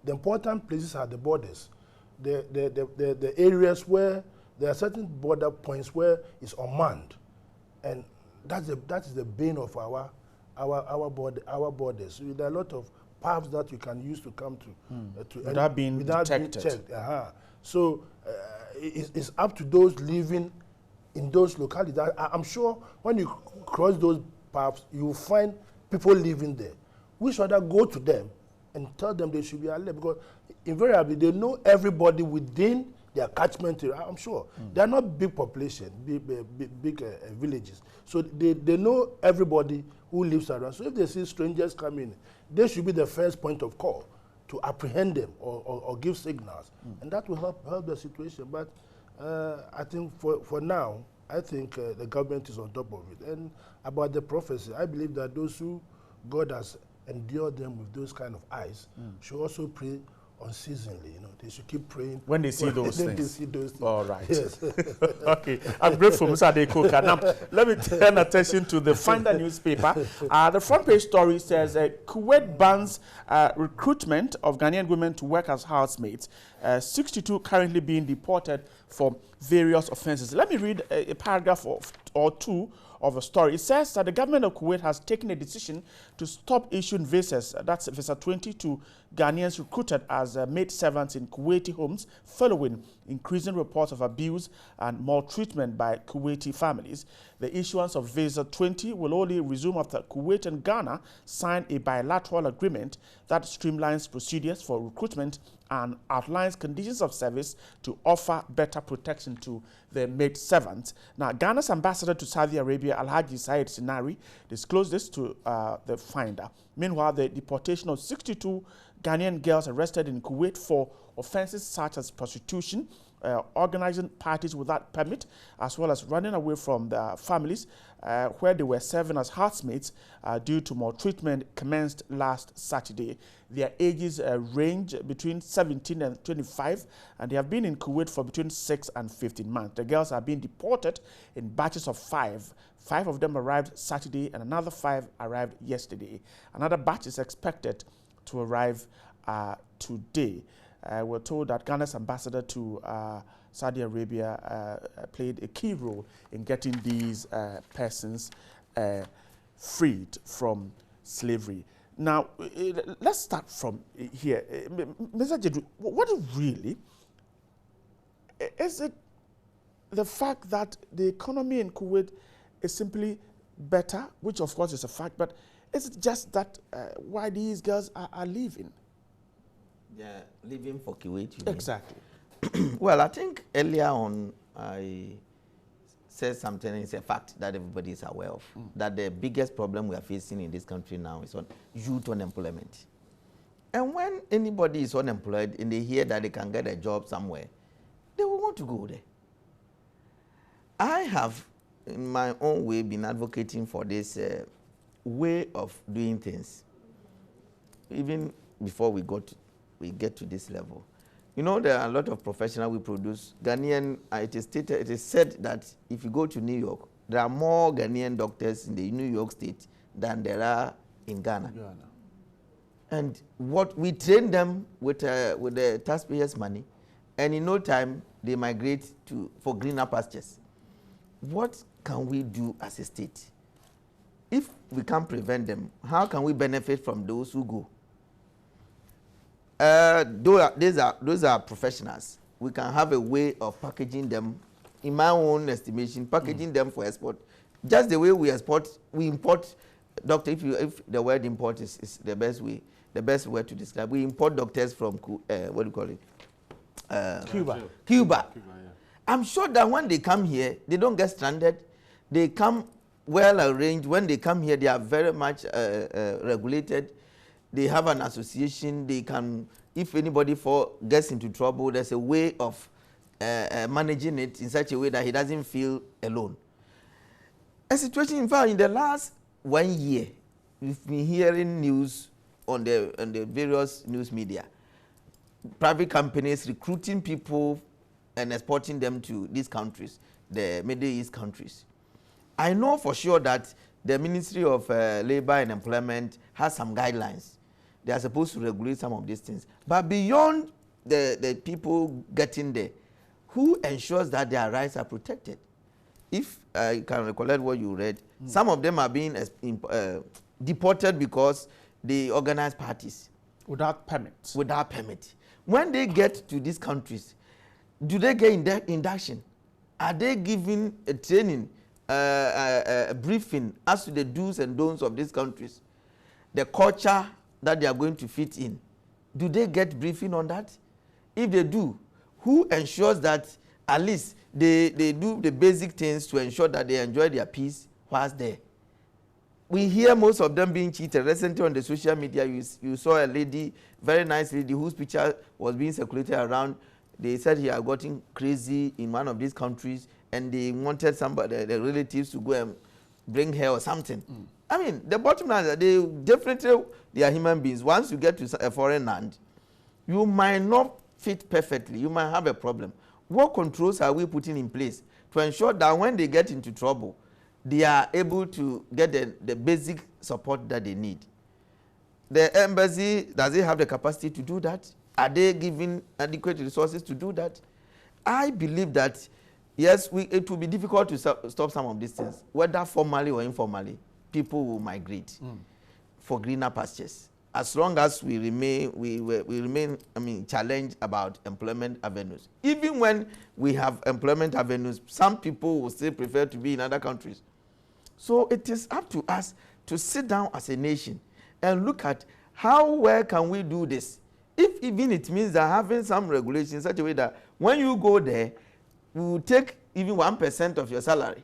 the important places are the borders, the areas where there are certain border points where it's unmanned, and that is the bane of our borders. There are a lot of paths that you can use to come to without being detected. Checked. So it's up to those living in those localities. I'm sure when you cross those paths, you will find people living there. We should rather go to them and tell them they should be alert, because invariably they know everybody within their catchment area. I'm sure they are not big population, big villages, so they know everybody who lives around. So if they see strangers coming, they should be the first point of call to apprehend them or give signals, and that will help the situation. But I think for now, I think the government is on top of it. And about the prophecy, I believe that those who God has endured them with those kind of eyes should also pray unceasingly. You know, they should keep praying when they see those things. They see those things. All right. Yes. Okay. I'm grateful, Mr. Adekoka. Now, let me turn attention to the Finder newspaper. The front page story says Kuwait bans recruitment of Ghanaian women to work as housemaids. 62 currently being deported for various offenses. Let me read a paragraph or two of a story. It says that the government of Kuwait has taken a decision to stop issuing visas, that's visa 20, to Ghanaians recruited as maid servants in Kuwaiti homes following increasing reports of abuse and maltreatment by Kuwaiti families. The issuance of visa 20 will only resume after Kuwait and Ghana sign a bilateral agreement that streamlines procedures for recruitment and outlines conditions of service to offer better protection to the maid servants. Now, Ghana's ambassador to Saudi Arabia, Alhaji Said Sinari, disclosed this to the Finder. Meanwhile, the deportation of 62 Ghanaian girls arrested in Kuwait for offenses such as prostitution organizing parties without permit, as well as running away from their families, where they were serving as housemates due to maltreatment, commenced last Saturday. Their ages range between 17 and 25, and they have been in Kuwait for between 6 and 15 months. The girls are being deported in batches of 5. 5 of them arrived Saturday, and another 5 arrived yesterday. Another batch is expected to arrive today. We're told that Ghana's ambassador to Saudi Arabia played a key role in getting these persons freed from slavery. Now, let's start from here. Mr. Jedru, what really is it the fact that the economy in Kuwait is simply better, which of course is a fact, but is it just that why these girls are leaving? Yeah, leaving for Kuwait. Exactly. Well, I think earlier on I said something, and it's a fact that everybody is aware of, that the biggest problem we are facing in this country now is on youth unemployment. And when anybody is unemployed and they hear that they can get a job somewhere, they will want to go there. I have, in my own way, been advocating for this way of doing things, even before we get to this level. You know, there are a lot of professionals we produce. Ghanaian, it is said that if you go to New York, there are more Ghanaian doctors in the New York State than there are in Ghana. And what we train them with the taxpayers' money, and in no time they migrate for greener pastures. What can we do as a state? If we can't prevent them, how can we benefit from those who go? Those are professionals. We can have a way of packaging them, in my own estimation, packaging them for export. Just the way we import doctors. If the word import is the best word to describe. We import doctors from what do you call it? Cuba. Cuba. Yeah. I'm sure that when they come here, they don't get stranded. They come well arranged. When they come here, they are very much regulated. They have an association. They can, if anybody gets into trouble, there's a way of managing it in such a way that he doesn't feel alone. A situation, in fact, in the last 1 year, we've been hearing news on the various news media. Private companies recruiting people and exporting them to these countries, the Middle East countries. I know for sure that the Ministry of Labor and Employment has some guidelines. They are supposed to regulate some of these things. But beyond the people getting there, who ensures that their rights are protected? If you can recollect what you read, some of them are being deported because they organize parties. Without permits. Without permit. When they get to these countries, do they get induction? Are they given a training, a briefing as to the do's and don'ts of these countries? The culture that they are going to fit in. Do they get briefing on that? If they do, who ensures that at least they do the basic things to ensure that they enjoy their peace whilst there? We hear most of them being cheated. Recently on the social media, you saw a lady, very nice lady, whose picture was being circulated around. They said he had gotten crazy in one of these countries, and they wanted somebody, the relatives, to go and bring her or something. I mean, the bottom line is that they are human beings. Once you get to a foreign land, you might not fit perfectly. You might have a problem. What controls are we putting in place to ensure that when they get into trouble, they are able to get the basic support that they need? The embassy, does it have the capacity to do that? Are they given adequate resources to do that? I believe that, yes, it will be difficult to stop some of these things. Whether formally or informally, people will migrate for greener pastures. As long as we remain, challenged about employment avenues. Even when we have employment avenues, some people will still prefer to be in other countries. So it is up to us to sit down as a nation and look at how well can we do this. If even it means that having some regulations in such a way that when you go there, we will take even 1% of your salary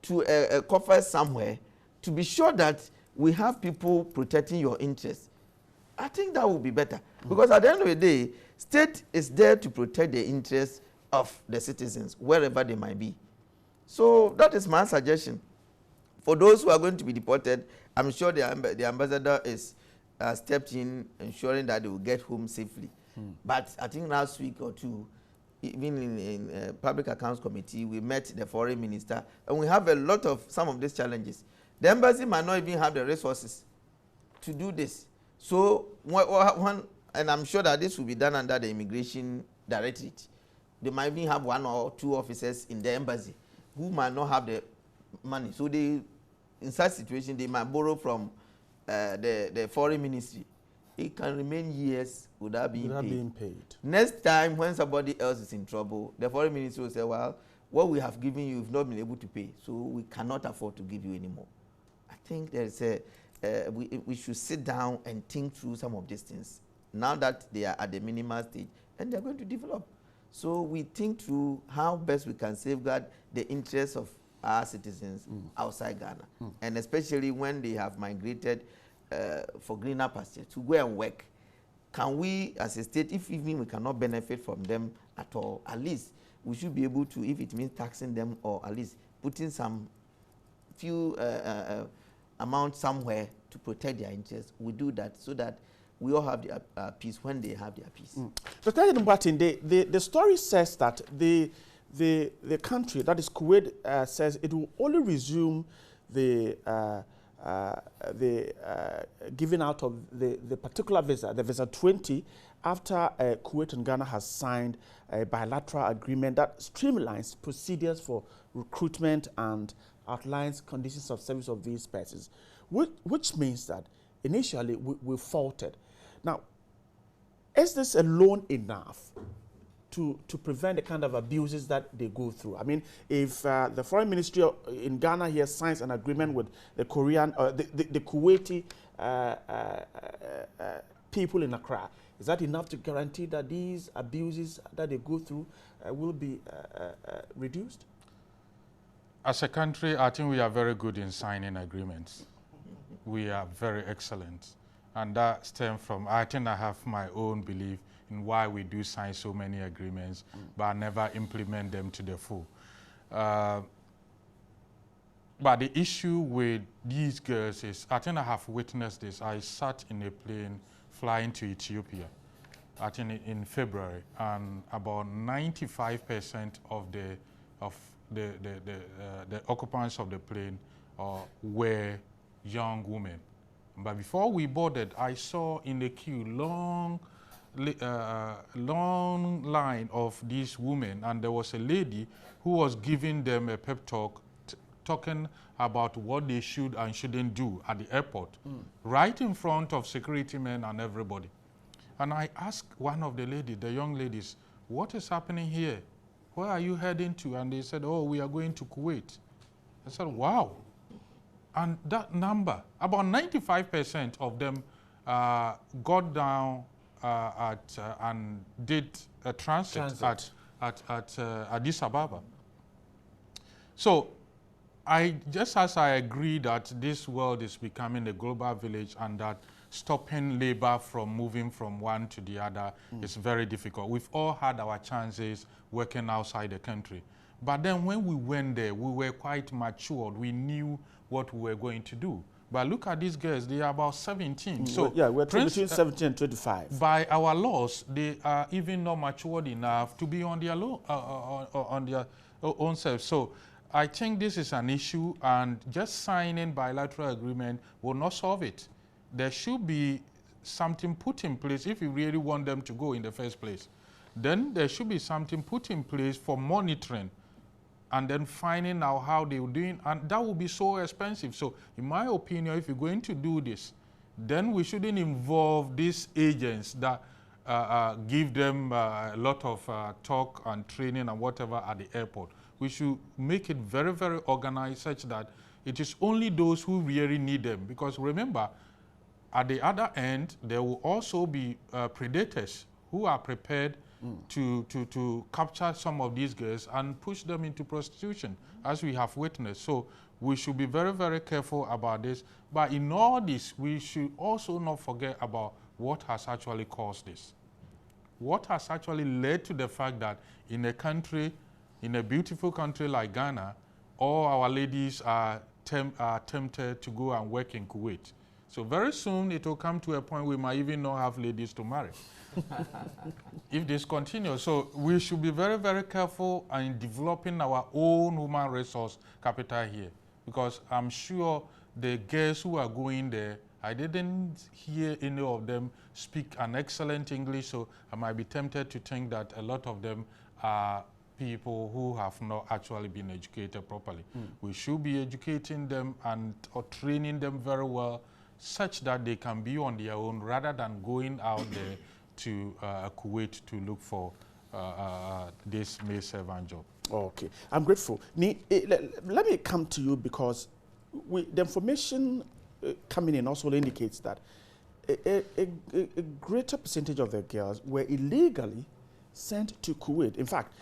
to a coffer somewhere to be sure that we have people protecting your interests. I think that would be better. Because at the end of the day, state is there to protect the interests of the citizens, wherever they might be. So that is my suggestion. For those who are going to be deported, I'm sure the ambassador is stepped in, ensuring that they will get home safely. But I think last week or two, even in Public Accounts Committee, we met the foreign minister, and we have a lot of some of these challenges. The embassy might not even have the resources to do this. So, and I'm sure that this will be done under the Immigration Directorate. They might even have 1 or 2 officers in the embassy who might not have the money. So they, in such situation, they might borrow from the foreign ministry. It can remain years without being paid. Next time, when somebody else is in trouble, the foreign ministry will say, well, what we have given you, you've not been able to pay, so we cannot afford to give you anymore. I think there is we should sit down and think through some of these things now that they are at the minimal stage and they're going to develop. So we think through how best we can safeguard the interests of our citizens outside Ghana, and especially when they have migrated for greener pastures to go and work. Can we, as a state, if even we cannot benefit from them at all, at least we should be able to, if it means taxing them or at least putting some few amount somewhere to protect their interests, we do that so that we all have their peace when they have their peace. So, President Martin, the story says that the country, that is Kuwait, says it will only resume the giving out of the particular visa, the visa 20, after Kuwait and Ghana has signed a bilateral agreement that streamlines procedures for recruitment and outlines conditions of service of these persons, which means that initially we faltered. Now, is this alone enough to prevent the kind of abuses that they go through? I mean, if the foreign ministry in Ghana here signs an agreement with the Korean, the Kuwaiti people in Accra, is that enough to guarantee that these abuses that they go through will be reduced? As a country, I think we are very good in signing agreements. We are very excellent. And that stems from, I think I have my own belief in why we do sign so many agreements, but never implement them to the full. But the issue with these girls is, I think I have witnessed this. I sat in a plane flying to Ethiopia, I think in February, and about 95% of the occupants of the plane were young women. But before we boarded, I saw in the queue long line of these women, and there was a lady who was giving them a pep talk, talking about what they should and shouldn't do at the airport, right in front of security men and everybody. And I asked one of the young ladies, what is happening here? Where are you heading to? And they said, oh, we are going to Kuwait. I said, wow. And that number, about 95% of them got down and did a transit. At Addis Ababa. So just as I agree that this world is becoming a global village and that stopping labor from moving from one to the other is very difficult. We've all had our chances working outside the country. But then when we went there, we were quite matured. We knew what we were going to do. But look at these girls, they are about 17. So yeah, we're between 17 and 25. By our laws, they are even not matured enough to be on their own self. So I think this is an issue, and just signing bilateral agreement will not solve it. There should be something put in place if you really want them to go in the first place. Then there should be something put in place for monitoring and then finding out how they were doing, and that would be so expensive. So in my opinion, if you're going to do this, then we shouldn't involve these agents that give them a lot of talk and training and whatever at the airport. We should make it very, very organized such that it is only those who really need them. Because remember, at the other end, there will also be predators who are prepared to capture some of these girls and push them into prostitution, as we have witnessed. So we should be very, very careful about this. But in all this, we should also not forget about what has actually caused this. what has actually led to the fact that in a country, in a beautiful country like Ghana, all our ladies are tempted to go and work in Kuwait. So very soon it will come to a point we might even not have ladies to marry. If this continues. So we should be very, very careful in developing our own human resource capital here. Because I'm sure the girls who are going there, I didn't hear any of them speak an excellent English, so I might be tempted to think that a lot of them are people who have not actually been educated properly. We should be educating them or training them very well such that they can be on their own rather than going out there to Kuwait to look for this maid servant job. Okay, I'm grateful. Let me come to you because the information coming in also indicates that a greater percentage of the girls were illegally sent to Kuwait. In fact,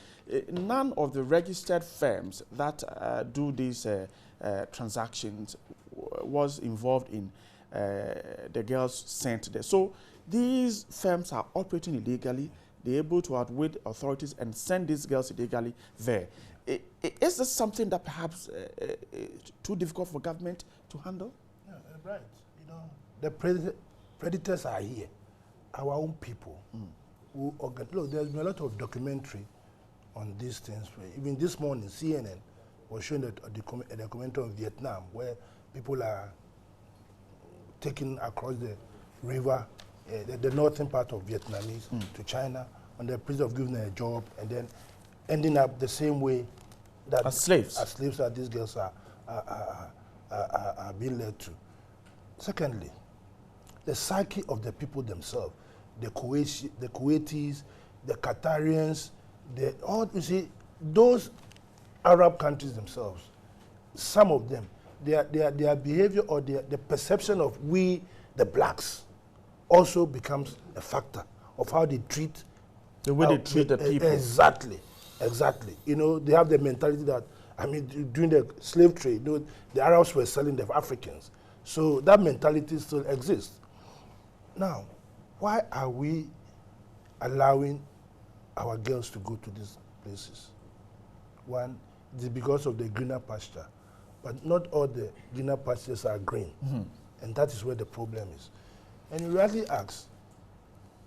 none of the registered firms that do these transactions was involved in the girls sent there. So these firms are operating illegally. They're able to outwit authorities and send these girls illegally there. Is this something that perhaps too difficult for government to handle? Yeah, right. You know, the predators are here, our own people. Who look, there's been a lot of documentary on these things. Even this morning, CNN was showing a documentary on Vietnam where people are taken across the river, the northern part of Vietnamese to China on the pretext of giving them a job and then ending up the same way that as slaves that these girls are being led to. Secondly, the psyche of the people themselves, the Kuwaitis, the Qatarians, you see, those Arab countries themselves, some of them, their behavior or the perception of we, the blacks, also becomes a factor of how they treat the way they treat the people. Exactly. You know, they have the mentality that, I mean, during the slave trade, you know, the Arabs were selling the Africans. So that mentality still exists. Now, why are we allowing our girls to go to these places? One, it is because of the greener pasture. But not all the greener pastures are green. And that is where the problem is. And you rightly ask,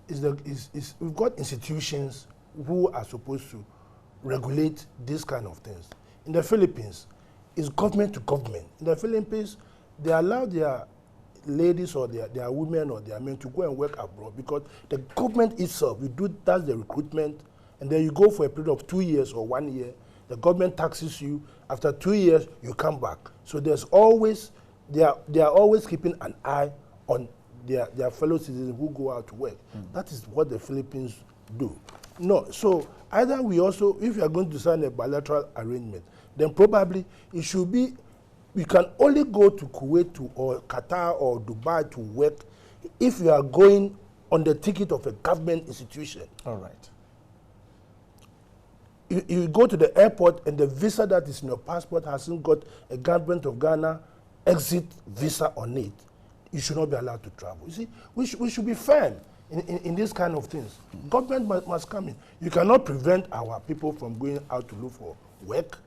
we've got institutions who are supposed to regulate these kind of things. In the Philippines, it's government to government. In the Philippines, they allow their ladies or their women or their men to go and work abroad because the government itself, does the recruitment, and then you go for a period of 2 years or 1 year, the government taxes you, after 2 years, you come back. So there's always, they are always keeping an eye on their fellow citizens who go out to work. That is what the Philippines do. No, so either we also, if you are going to sign a bilateral arrangement, then probably it should be, you can only go to Kuwait or Qatar or Dubai to work if you are going on the ticket of a government institution. All right. You go to the airport and the visa that is in your passport hasn't got a government of Ghana exit visa on it, you should not be allowed to travel. You see, we should be firm in these kind of things. Government must come in. You cannot prevent our people from going out to look for work.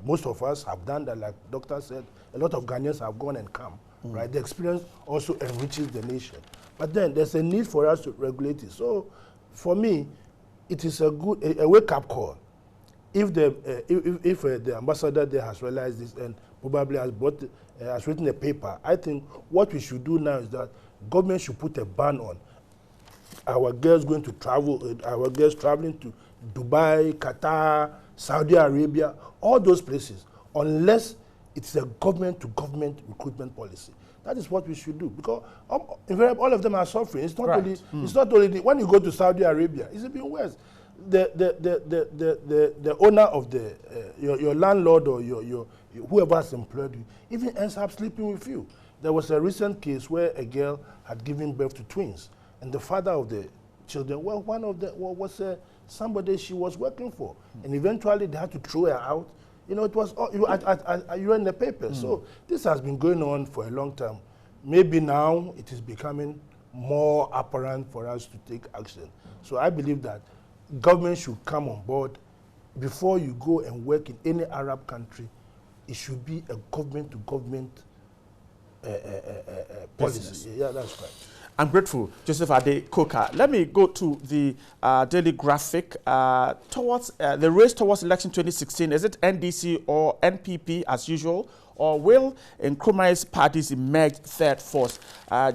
Most of us have done that, like the doctor said. A lot of Ghanaians have gone and come. Right? The experience also enriches the nation. But then there's a need for us to regulate it. So for me, it is a wake-up call. If the ambassador there has realized this and probably has written a paper, I think what we should do now is that government should put a ban on our girls going to travel, our girls traveling to Dubai, Qatar, Saudi Arabia, all those places, unless it's a government-to-government recruitment policy. That is what we should do, because all of them are suffering. It's not only. It's not only when you go to Saudi Arabia. It's even worse. The owner of your landlord or your whoever has employed you even ends up sleeping with you. There was a recent case where a girl had given birth to twins, and the father of the children, well, one of them was somebody she was working for, and eventually they had to throw her out. You know, it was you read in the paper. So this has been going on for a long time. Maybe now it is becoming more apparent for us to take action. So I believe that government should come on board. Before you go and work in any Arab country, it should be a government-to-government policy. Yeah, that's right. I'm grateful, Joseph Ade Koka. Let me go to the Daily Graphic. Towards the race towards election 2016, is it NDC or NPP as usual? Or will Nkrumah's parties emerge third force?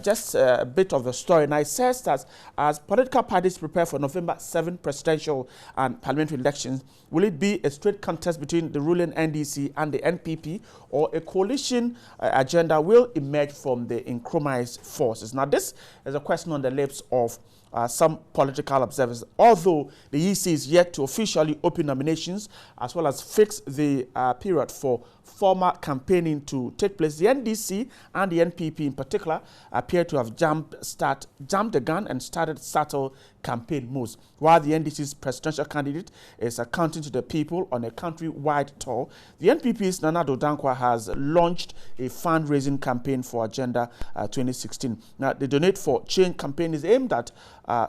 Just a bit of the story. Now it says that as political parties prepare for November 7 presidential and parliamentary elections, will it be a straight contest between the ruling NDC and the NPP, or a coalition agenda will emerge from the Nkrumah's forces? Now this is a question on the lips of some political observers. Although the EC is yet to officially open nominations as well as fix the period for formal campaigning to take place, the NDC and the NPP in particular appear to have jumped the gun and started subtle campaign moves. While the NDC's presidential candidate is accounting to the people on a country-wide tour, the NPP's Nana Addo Dankwa has launched a fundraising campaign for Agenda 2016. Now, the Donate for Change campaign is aimed at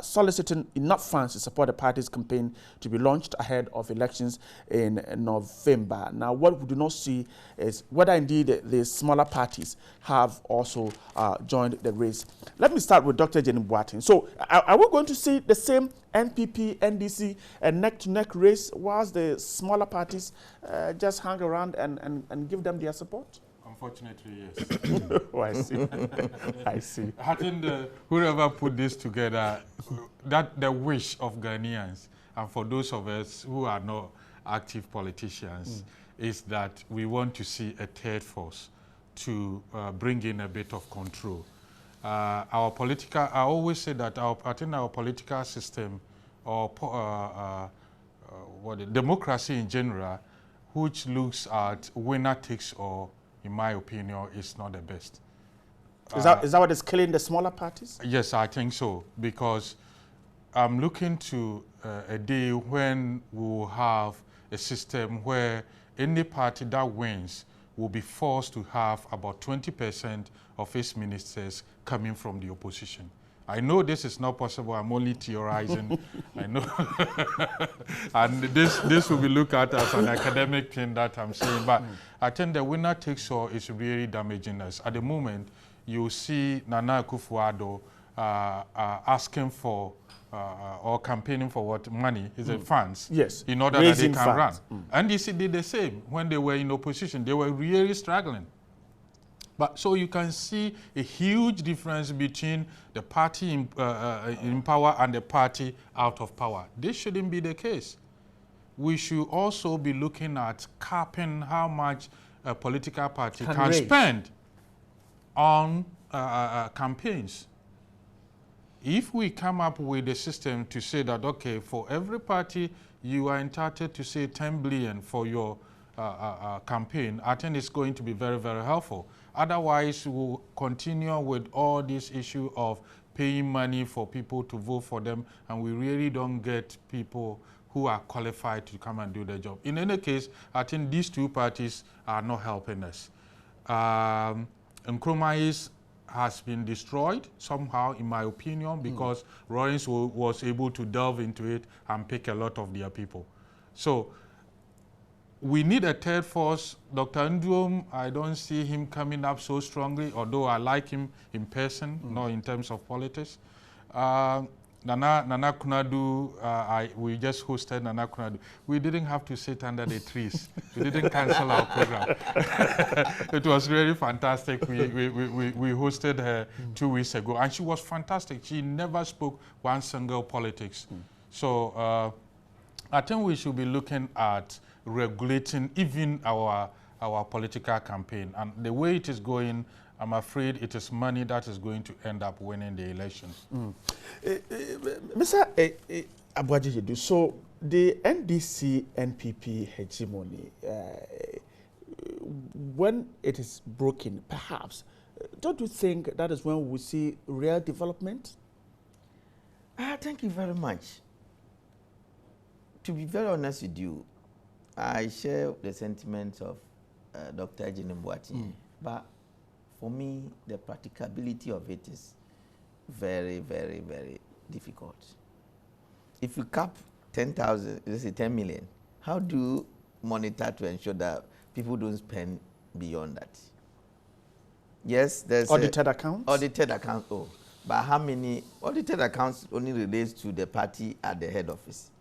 soliciting enough funds to support the party's campaign to be launched ahead of elections in November. Now, what we do not see is whether indeed the smaller parties have also joined the race. Let me start with Dr. Jenny Boateng. So, are we going to see the same NPP, NDC, and neck-to-neck race whilst the smaller parties just hang around and give them their support? Unfortunately, yes. Oh, I see. I see. I think whoever put this together, that the wish of Ghanaians, and for those of us who are not active politicians, is that we want to see a third force to bring in a bit of control. Our political, I always say that I think our political system, or democracy in general, which looks at winner takes all, in my opinion, is not the best. Is that what is killing the smaller parties? Yes, I think so, because I'm looking to a day when we will have a system where any party that wins will be forced to have about 20% of its ministers coming from the opposition. I know this is not possible. I'm only theorizing. I know. And this will be looked at as an academic thing that I'm saying. But I think the winner takes all is really damaging us. At the moment, you see Nana Akufo-Addo asking for or campaigning for what money is it funds? Yes. In order Raising that they can funds. run. And DC did the same when they were in opposition. They were really struggling. But so you can see a huge difference between the party in power and the party out of power. This shouldn't be the case. We should also be looking at capping how much a political party can spend on campaigns. If we come up with a system to say that, okay, for every party, you are entitled to say 10 billion for your campaign, I think it's going to be very, very helpful. Otherwise, we'll continue with all this issue of paying money for people to vote for them, and we really don't get people who are qualified to come and do the job. In any case, I think these two parties are not helping us. Nkrumah has been destroyed somehow, in my opinion, because Rawlings was able to delve into it and pick a lot of their people. So we need a third force. Dr. Nduom, I don't see him coming up so strongly, although I like him in person, not in terms of politics. Nana Kunadu, we just hosted Nana Kunadu. We didn't have to sit under the trees. We didn't cancel our program. It was really fantastic. We hosted her 2 weeks ago, and she was fantastic. She never spoke one single politics. So I think we should be looking at regulating even our political campaign. And the way it is going, I'm afraid it is money that is going to end up winning the election. Mr. Abuajejedu, so the NDC-NPP hegemony, when it is broken, perhaps, don't you think that is when we see real development? Thank you very much. To be very honest with you, I share the sentiments of Dr. Jenny Boateng, but for me, the practicability of it is very, very, very difficult. If you cap 10,000, let's say 10 million, how do you monitor to ensure that people don't spend beyond that? Yes, there's audited accounts. Audited accounts. Oh, but how many audited accounts only relates to the party at the head office?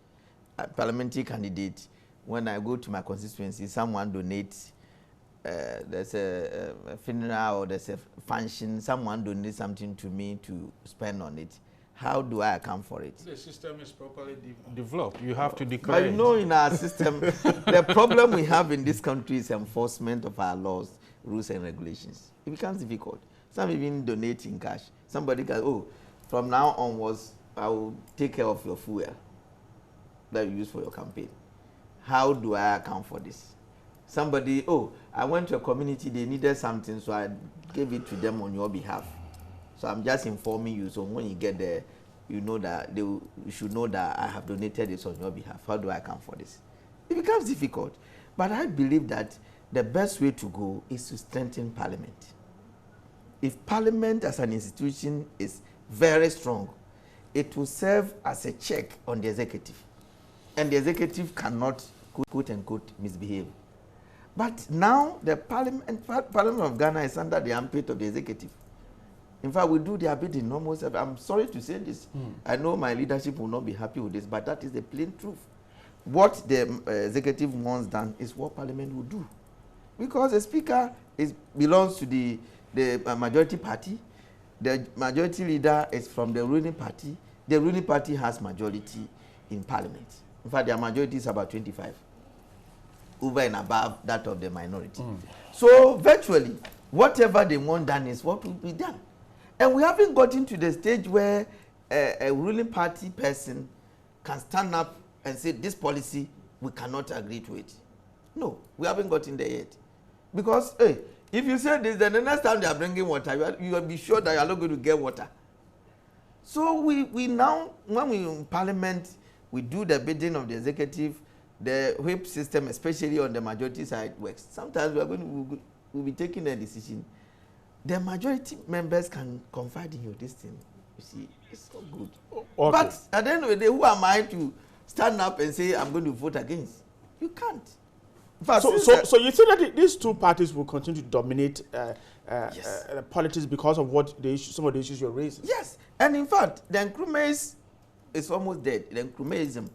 A parliamentary candidate. When I go to my constituency, someone donates. There's a funeral or there's a function. Someone donates something to me to spend on it. How do I account for it? The system is properly developed. You have to declare. But you know, in our system, the problem we have in this country is enforcement of our laws, rules, and regulations. It becomes difficult. Some even donate in cash. Somebody can, oh, from now onwards, I will take care of your fuel that you use for your campaign. How do I account for this? Somebody, oh, I went to a community, they needed something, so I gave it to them on your behalf. So I'm just informing you, so when you get there, you know that you should know that I have donated this on your behalf. How do I account for this? It becomes difficult. But I believe that the best way to go is to strengthen Parliament. If Parliament as an institution is very strong, it will serve as a check on the executive. And the executive cannot, quote unquote, misbehave. But now the Parliament of Ghana is under the armpit of the executive. In fact, we do their bidding almost. I'm sorry to say this. I know my leadership will not be happy with this, but that is the plain truth. What the executive wants done is what Parliament will do. Because the Speaker belongs to the majority party. The majority leader is from the ruling party. The ruling party has majority in Parliament. In fact, their majority is about 25, over and above that of the minority. So virtually, whatever they want done is what will be done. And we haven't gotten to the stage where a ruling party person can stand up and say, this policy, we cannot agree to it. No, we haven't gotten there yet. Because, hey, if you say this, then the next time they are bringing water, you will be sure that you are not going to get water. So we now, when we in Parliament, we do the bidding of the executive, the whip system, especially on the majority side, works. Sometimes we'll be taking a decision. The majority members can confide in you this thing. You see, it's so good. Okay. But at the end of the day, who am I to stand up and say I'm going to vote against? You can't. So you think that these two parties will continue to dominate yes. Politics because of what some of the issues you're raising? Yes, and in fact, the Nkrumahs is almost dead. The Nkrumahsism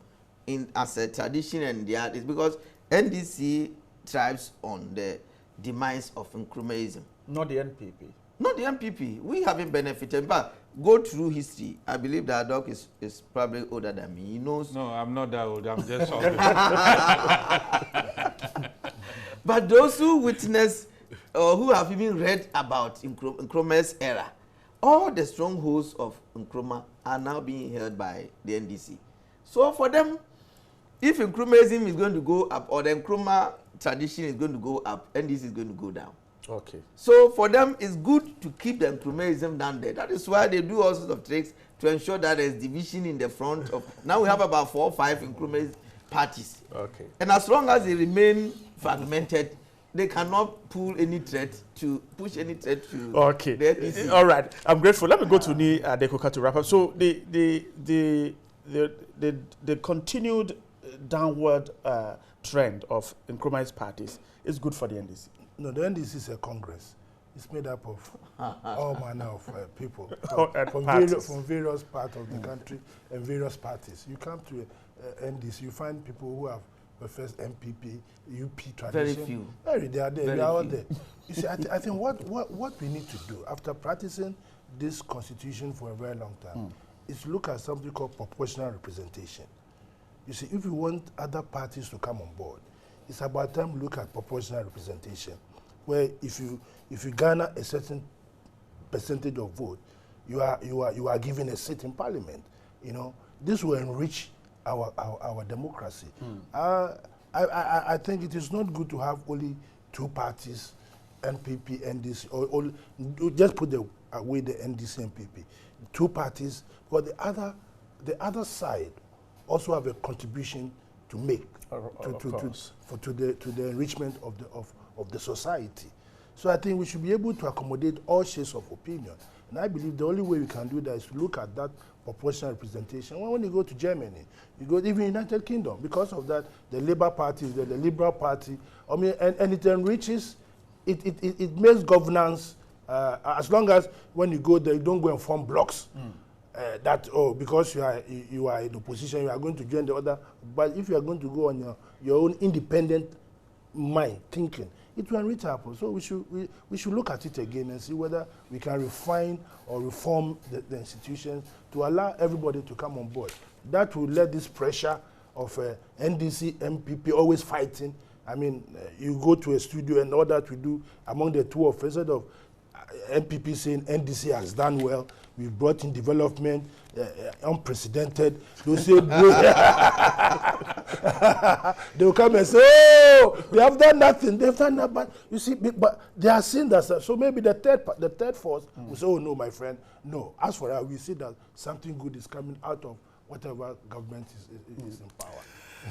as a tradition and the art is because NDC thrives on the demise of Nkrumahsism. Not the NPP. Not the NPP. We haven't benefited. But go through history. I believe that Doc is probably older than me. He knows. No, I'm not that old. I'm just old. But those who witness or who have even read about Nkrumah's era, all the strongholds of Nkrumah are now being held by the NDC. So for them, if Nkrumahism is going to go up or the Nkrumah tradition is going to go up, NDC is going to go down. Okay. So for them, it's good to keep the Nkrumahsism down there. That is why they do all sorts of tricks to ensure that there's division in the front of. Now we have about 4 or 5 Nkrumah parties. Okay. And as long as they remain fragmented, they cannot pull any threat to push any threat to. Okay. The NDC. All right. I'm grateful. Let me go to Dekoka to wrap up. So the continued downward trend of Nkrumah's parties is good for the NDC. No, the NDC is a Congress. It's made up of all manner of people from various parts of the country and various parties. You come to NDC, you find people who have the first MPP, UP tradition. Very few. They are there. They are all there. You see, I think what we need to do after practicing this constitution for a very long time is look at something called proportional representation. You see, if we want other parties to come on board, it's about time to look at proportional representation, where if you garner a certain percentage of vote, you are given a seat in Parliament. You know, this will enrich our democracy. I think it is not good to have only 2 parties, NPP, NDC, or just put away the NDC, NPP, 2 parties, but the other side also have a contribution to make to the enrichment of the society. So I think we should be able to accommodate all shades of opinion. And I believe the only way we can do that is to look at that proportional representation. When you go to Germany, you go even United Kingdom, because of that, the Labour Party is the Liberal Party. I mean, and it enriches, it makes governance, as long as when you go there, you don't go and form blocks. That, because you are in opposition, you are going to join the other. But if you are going to go on your own independent mind, thinking, it will enrich our people. So we should look at it again and see whether we can refine or reform the institutions to allow everybody to come on board. That will let this pressure of NDC, MPP always fighting. I mean, you go to a studio and all that we do among the two of us, instead of MPP saying NDC has done well, we've brought in development, unprecedented. They'll say, they'll come and say, oh, they have done nothing. They've done nothing. But you see, but they are seeing that. So maybe the third force will say, oh no, my friend, no. As for that, we see that something good is coming out of whatever government is in power.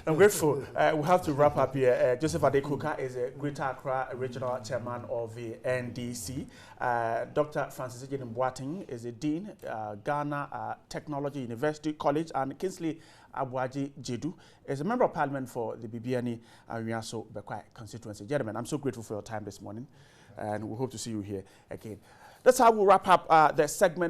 I'm grateful. We have to wrap up here. Joseph Adekuka is a Greater Accra Regional Chairman of the NDC. Dr. Francis Ejidin Boateng is a Dean, Ghana Technology University College, and Kingsley Abuaji Jedu is a Member of Parliament for the Bibiani and Riaso Bekwai constituency. Gentlemen, I'm so grateful for your time this morning, and we hope to see you here again. That's how we'll wrap up the segment.